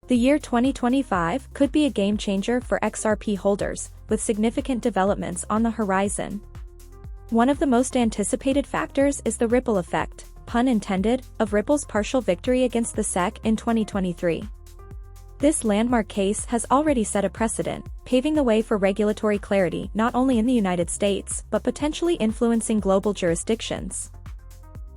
The year 2025 could be a game-changer for XRP holders, with significant developments on the horizon. One of the most anticipated factors is the ripple effect, pun intended, of Ripple's partial victory against the SEC in 2023. This landmark case has already set a precedent, paving the way for regulatory clarity not only in the United States but potentially influencing global jurisdictions.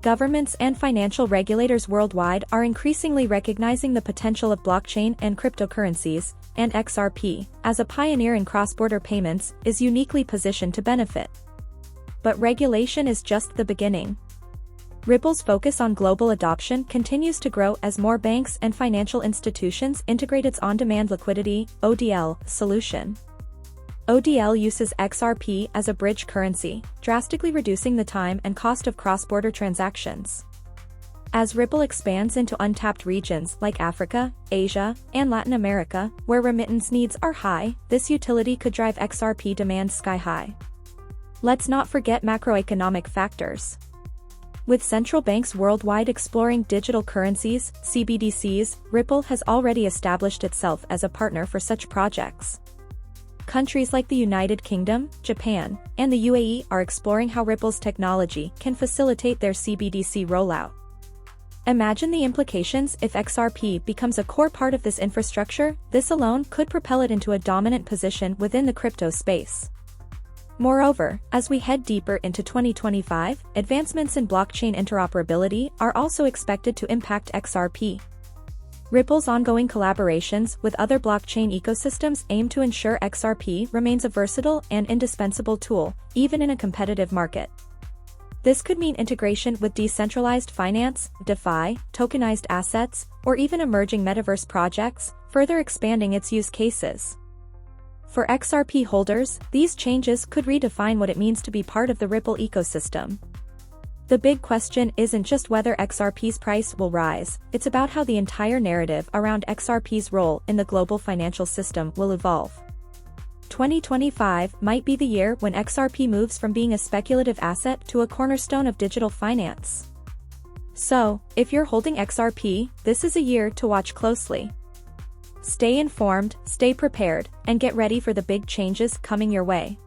Governments and financial regulators worldwide are increasingly recognizing the potential of blockchain and cryptocurrencies, and XRP, as a pioneer in cross-border payments, is uniquely positioned to benefit. But regulation is just the beginning. Ripple's focus on global adoption continues to grow as more banks and financial institutions integrate its on-demand liquidity (ODL) solution. ODL uses XRP as a bridge currency, drastically reducing the time and cost of cross-border transactions. As Ripple expands into untapped regions like Africa, Asia, and Latin America, where remittance needs are high, this utility could drive XRP demand sky-high. Let's not forget macroeconomic factors. With central banks worldwide exploring digital currencies, CBDCs, Ripple has already established itself as a partner for such projects. Countries like the United Kingdom, Japan, and the UAE are exploring how Ripple's technology can facilitate their CBDC rollout. Imagine the implications if XRP becomes a core part of this infrastructure. This alone could propel it into a dominant position within the crypto space. Moreover, as we head deeper into 2025, advancements in blockchain interoperability are also expected to impact XRP. Ripple's ongoing collaborations with other blockchain ecosystems aim to ensure XRP remains a versatile and indispensable tool, even in a competitive market. This could mean integration with decentralized finance, DeFi, tokenized assets, or even emerging metaverse projects, further expanding its use cases. For XRP holders, these changes could redefine what it means to be part of the Ripple ecosystem. The big question isn't just whether XRP's price will rise, it's about how the entire narrative around XRP's role in the global financial system will evolve. 2025 might be the year when XRP moves from being a speculative asset to a cornerstone of digital finance. So, if you're holding XRP, this is a year to watch closely. Stay informed, stay prepared, and get ready for the big changes coming your way.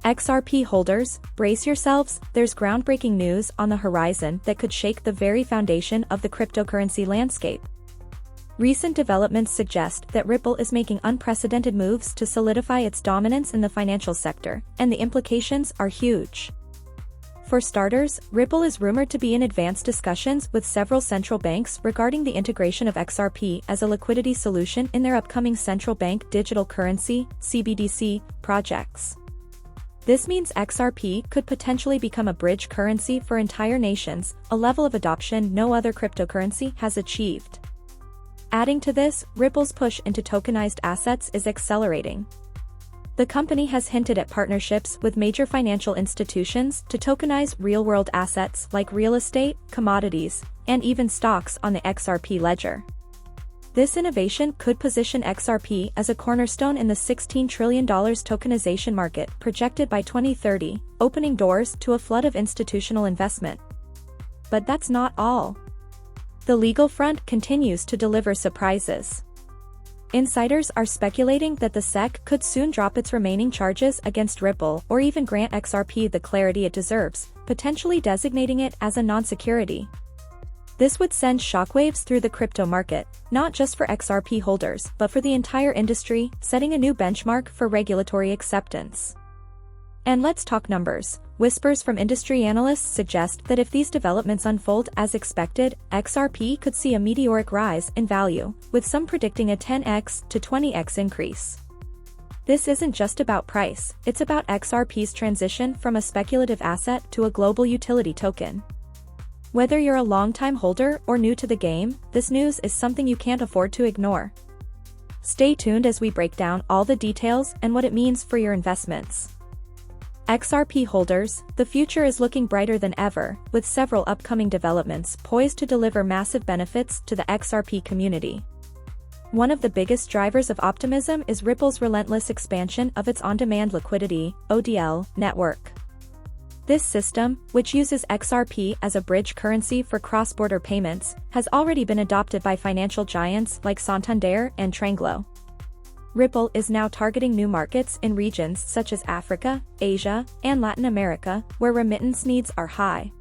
XRP holders, brace yourselves, there's groundbreaking news on the horizon that could shake the very foundation of the cryptocurrency landscape. Recent developments suggest that Ripple is making unprecedented moves to solidify its dominance in the financial sector, and the implications are huge. For starters, Ripple is rumored to be in advanced discussions with several central banks regarding the integration of XRP as a liquidity solution in their upcoming central bank digital currency (CBDC) projects. This means XRP could potentially become a bridge currency for entire nations, a level of adoption no other cryptocurrency has achieved. Adding to this, Ripple's push into tokenized assets is accelerating. The company has hinted at partnerships with major financial institutions to tokenize real-world assets like real estate, commodities, and even stocks on the XRP ledger. This innovation could position XRP as a cornerstone in the $16 trillion tokenization market projected by 2030, opening doors to a flood of institutional investment. But that's not all. The legal front continues to deliver surprises. Insiders are speculating that the SEC could soon drop its remaining charges against Ripple or even grant XRP the clarity it deserves, potentially designating it as a non-security. This would send shockwaves through the crypto market, not just for XRP holders but for the entire industry, setting a new benchmark for regulatory acceptance. And let's talk numbers. Whispers from industry analysts suggest that if these developments unfold as expected, XRP could see a meteoric rise in value, with some predicting a 10x to 20x increase. This isn't just about price, it's about XRP's transition from a speculative asset to a global utility token. Whether you're a long-time holder or new to the game, this news is something you can't afford to ignore. Stay tuned as we break down all the details and what it means for your investments. XRP holders, the future is looking brighter than ever, with several upcoming developments poised to deliver massive benefits to the XRP community. One of the biggest drivers of optimism is Ripple's relentless expansion of its on-demand liquidity (ODL) network. This system, which uses XRP as a bridge currency for cross-border payments, has already been adopted by financial giants like Santander and Tranglo. Ripple is now targeting new markets in regions such as Africa, Asia, and Latin America, where remittance needs are high.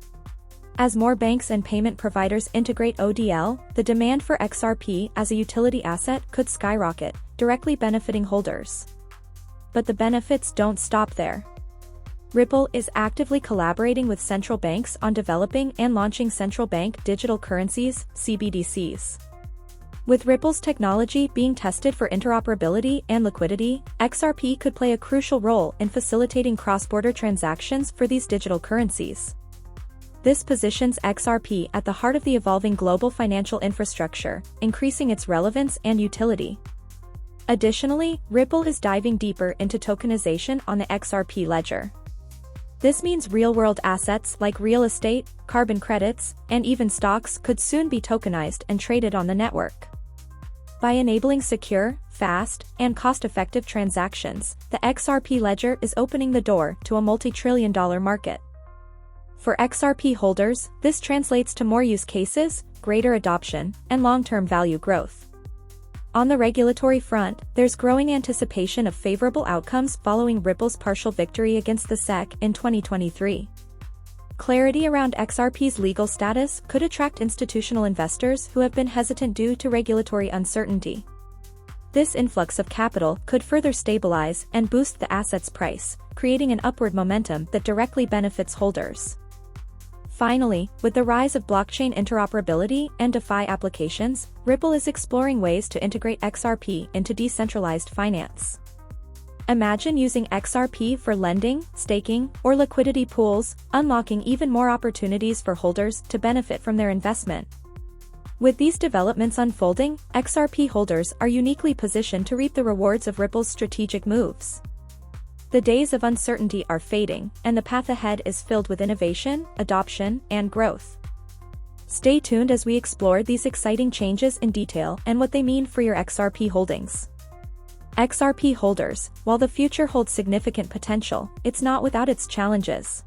As more banks and payment providers integrate ODL, the demand for XRP as a utility asset could skyrocket, directly benefiting holders. But the benefits don't stop there. Ripple is actively collaborating with central banks on developing and launching central bank digital currencies, CBDCs. With Ripple's technology being tested for interoperability and liquidity, XRP could play a crucial role in facilitating cross-border transactions for these digital currencies. This positions XRP at the heart of the evolving global financial infrastructure, increasing its relevance and utility. Additionally, Ripple is diving deeper into tokenization on the XRP ledger. This means real-world assets like real estate, carbon credits, and even stocks could soon be tokenized and traded on the network. By enabling secure, fast, and cost-effective transactions, the XRP ledger is opening the door to a multi-trillion-dollar market. For XRP holders, this translates to more use cases, greater adoption, and long-term value growth. On the regulatory front, there's growing anticipation of favorable outcomes following Ripple's partial victory against the SEC in 2023. Clarity around XRP's legal status could attract institutional investors who have been hesitant due to regulatory uncertainty. This influx of capital could further stabilize and boost the asset's price, creating an upward momentum that directly benefits holders. Finally, with the rise of blockchain interoperability and DeFi applications, Ripple is exploring ways to integrate XRP into decentralized finance. Imagine using XRP for lending, staking, or liquidity pools, unlocking even more opportunities for holders to benefit from their investment. With these developments unfolding, XRP holders are uniquely positioned to reap the rewards of Ripple's strategic moves. The days of uncertainty are fading, and the path ahead is filled with innovation, adoption, and growth. Stay tuned as we explore these exciting changes in detail and what they mean for your XRP holdings. XRP holders, while the future holds significant potential, it's not without its challenges.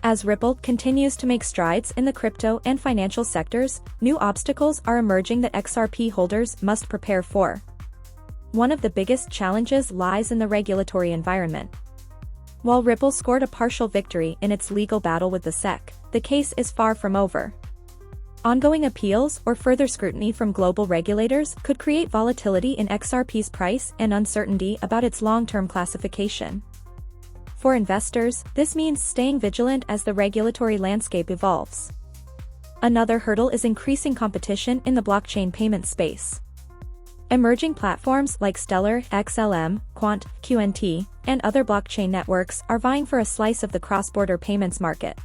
As Ripple continues to make strides in the crypto and financial sectors, new obstacles are emerging that XRP holders must prepare for. One of the biggest challenges lies in the regulatory environment. While Ripple scored a partial victory in its legal battle with the SEC, the case is far from over. Ongoing appeals or further scrutiny from global regulators could create volatility in XRP's price and uncertainty about its long-term classification. For investors, this means staying vigilant as the regulatory landscape evolves. Another hurdle is increasing competition in the blockchain payment space. Emerging platforms like Stellar, XLM, Quant, QNT, and other blockchain networks are vying for a slice of the cross-border payments market.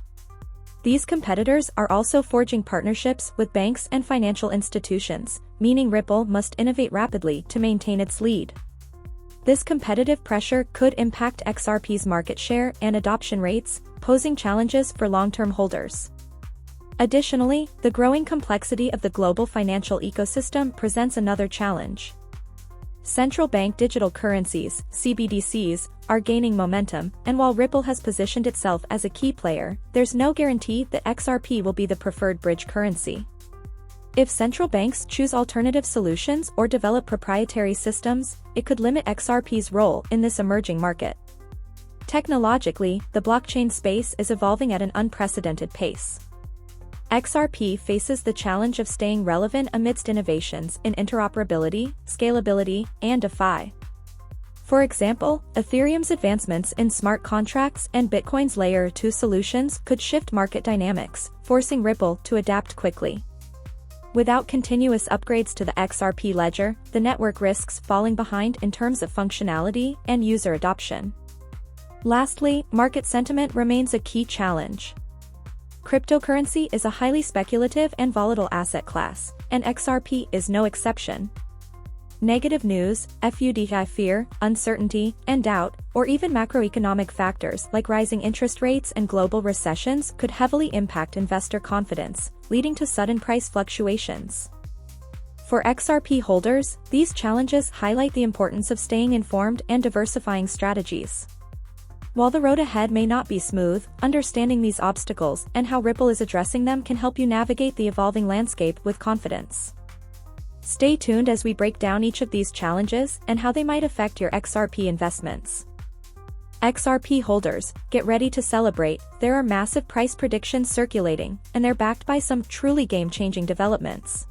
These competitors are also forging partnerships with banks and financial institutions, meaning Ripple must innovate rapidly to maintain its lead. This competitive pressure could impact XRP's market share and adoption rates, posing challenges for long-term holders. Additionally, the growing complexity of the global financial ecosystem presents another challenge. Central bank digital currencies, CBDCs, are gaining momentum, and while Ripple has positioned itself as a key player, there's no guarantee that XRP will be the preferred bridge currency. If central banks choose alternative solutions or develop proprietary systems, it could limit XRP's role in this emerging market. Technologically, the blockchain space is evolving at an unprecedented pace. XRP faces the challenge of staying relevant amidst innovations in interoperability, scalability, and DeFi. For example, Ethereum's advancements in smart contracts and Bitcoin's Layer 2 solutions could shift market dynamics, forcing Ripple to adapt quickly. Without continuous upgrades to the XRP ledger, the network risks falling behind in terms of functionality and user adoption. Lastly, market sentiment remains a key challenge. Cryptocurrency is a highly speculative and volatile asset class, and XRP is no exception. Negative news, FUDI fear, uncertainty, and doubt, or even macroeconomic factors like rising interest rates and global recessions could heavily impact investor confidence, leading to sudden price fluctuations. For XRP holders, these challenges highlight the importance of staying informed and diversifying strategies. While the road ahead may not be smooth, understanding these obstacles and how Ripple is addressing them can help you navigate the evolving landscape with confidence. Stay tuned as we break down each of these challenges and how they might affect your XRP investments. XRP holders, get ready to celebrate. There are massive price predictions circulating, and they're backed by some truly game-changing developments.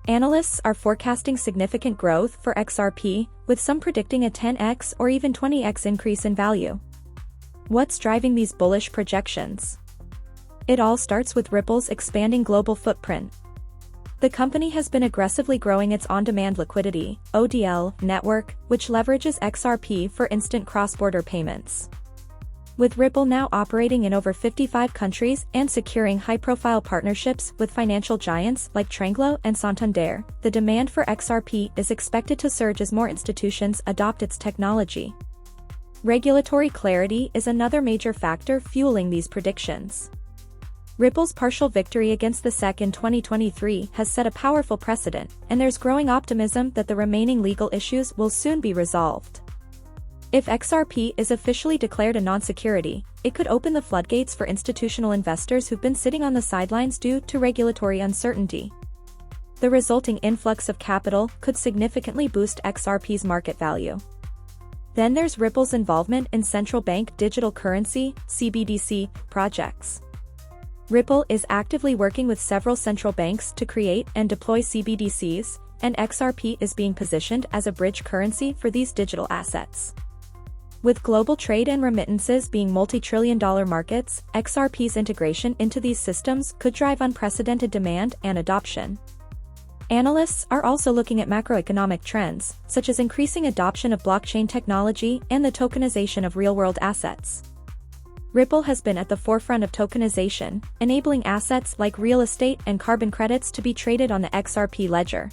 Analysts are forecasting significant growth for XRP, with some predicting a 10x or even 20x increase in value. What's driving these bullish projections? It all starts with Ripple's expanding global footprint. The company has been aggressively growing its on-demand liquidity (ODL) network, which leverages XRP for instant cross-border payments. With Ripple now operating in over 55 countries and securing high-profile partnerships with financial giants like Tranglo and Santander, the demand for XRP is expected to surge as more institutions adopt its technology. Regulatory clarity is another major factor fueling these predictions. Ripple's partial victory against the SEC in 2023 has set a powerful precedent, and there's growing optimism that the remaining legal issues will soon be resolved. If XRP is officially declared a non-security, it could open the floodgates for institutional investors who've been sitting on the sidelines due to regulatory uncertainty. The resulting influx of capital could significantly boost XRP's market value. Then there's Ripple's involvement in central bank digital currency (CBDC) projects. Ripple is actively working with several central banks to create and deploy CBDCs, and XRP is being positioned as a bridge currency for these digital assets. With global trade and remittances being multi-trillion-dollar markets, XRP's integration into these systems could drive unprecedented demand and adoption. Analysts are also looking at macroeconomic trends, such as increasing adoption of blockchain technology and the tokenization of real-world assets. Ripple has been at the forefront of tokenization, enabling assets like real estate and carbon credits to be traded on the XRP ledger.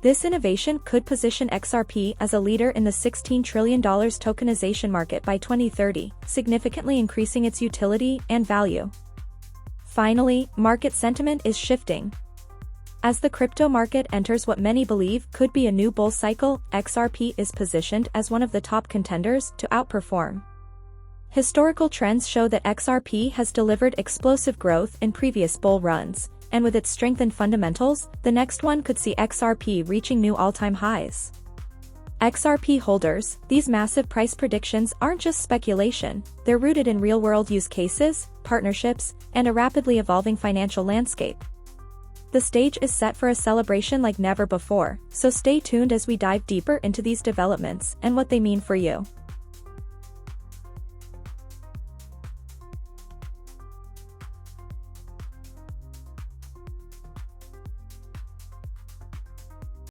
This innovation could position XRP as a leader in the $16 trillion tokenization market by 2030, significantly increasing its utility and value. Finally, market sentiment is shifting. As the crypto market enters what many believe could be a new bull cycle, XRP is positioned as one of the top contenders to outperform. Historical trends show that XRP has delivered explosive growth in previous bull runs, and with its strengthened fundamentals, the next one could see XRP reaching new all-time highs. XRP holders, these massive price predictions aren't just speculation, they're rooted in real-world use cases, partnerships, and a rapidly evolving financial landscape. The stage is set for a celebration like never before, so stay tuned as we dive deeper into these developments and what they mean for you.